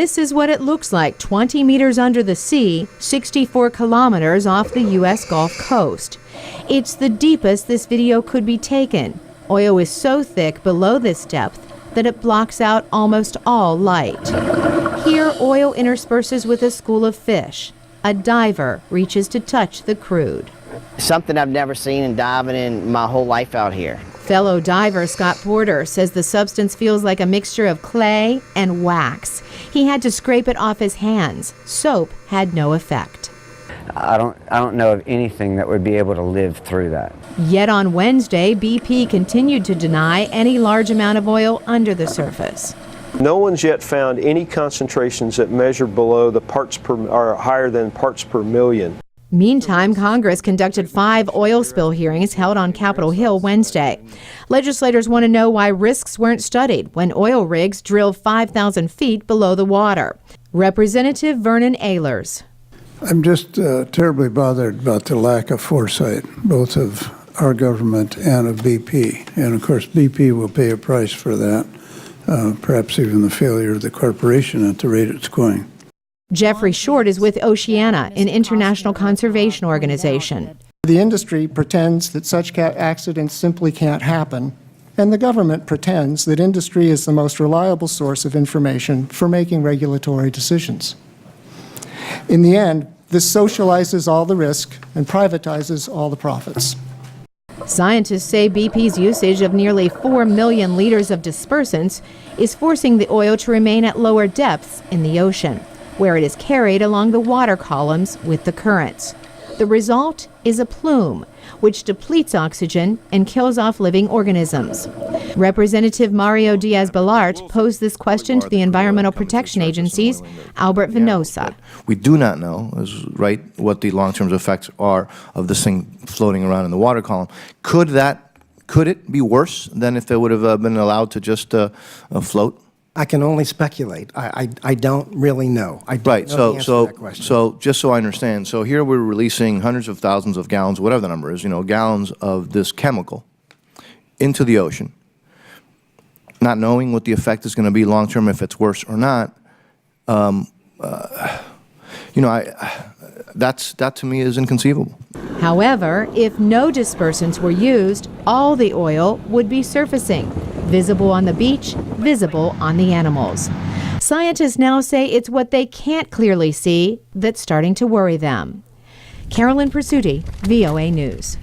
This is what it looks like 20 meters under the sea, 64 kilometers off the U.S. Gulf Coast. It's the deepest this video could be taken. Oil is so thick below this depth that it blocks out almost all light. Here, oil intersperses with a school of fish. A diver reaches to touch the crude. Something I've never seen in diving in my whole life out here. Fellow diver Scott Porter says the substance feels like a mixture of clay and wax. He had to scrape it off his hands. Soap had no effect. I don't know of anything that would be able to live through that. Yet on Wednesday, BP continued to deny any large amount of oil under the surface. No one's yet found any concentrations that measure below the parts per, or higher than parts per million. Meantime, Congress conducted 5 oil spill hearings held on Capitol Hill Wednesday. Legislators want to know why risks weren't studied when oil rigs drill 5,000 feet below the water. Representative Vernon Ehlers. I'm just terribly bothered about the lack of foresight, both of our government and of BP. And of course, BP will pay a price for that, perhaps even the failure of the corporation at the rate it's going. Jeffrey Short is with Oceanic, an international conservation organization. The industry pretends that such accidents simply can't happen, and the government pretends that industry is the most reliable source of information for making regulatory decisions. In the end, this socializes all the risk and privatizes all the profits. Scientists say BP's usage of nearly 4 million liters of dispersants is forcing the oil to remain at lower depths in the ocean, where it is carried along the water columns with the currents. The result is a plume, which depletes oxygen and kills off living organisms. Representative Mario Diaz-Balart posed this question to the Environmental Protection Agency's Albert Venosa. We do not know, what the long-term effects are of this thing floating around in the water column. Could it be worse than if it would have been allowed to just float? I can only speculate. I don't really know. I don't know the answer to that question. So just so I understand, so here we're releasing hundreds of thousands of gallons, whatever the number is, gallons of this chemical into the ocean, not knowing what the effect is going to be long term, if it's worse or not. That to me is inconceivable. However, if no dispersants were used, all the oil would be surfacing, visible on the beach, visible on the animals. Scientists now say it's what they can't clearly see that's starting to worry them. Carolyn Presutti, VOA News.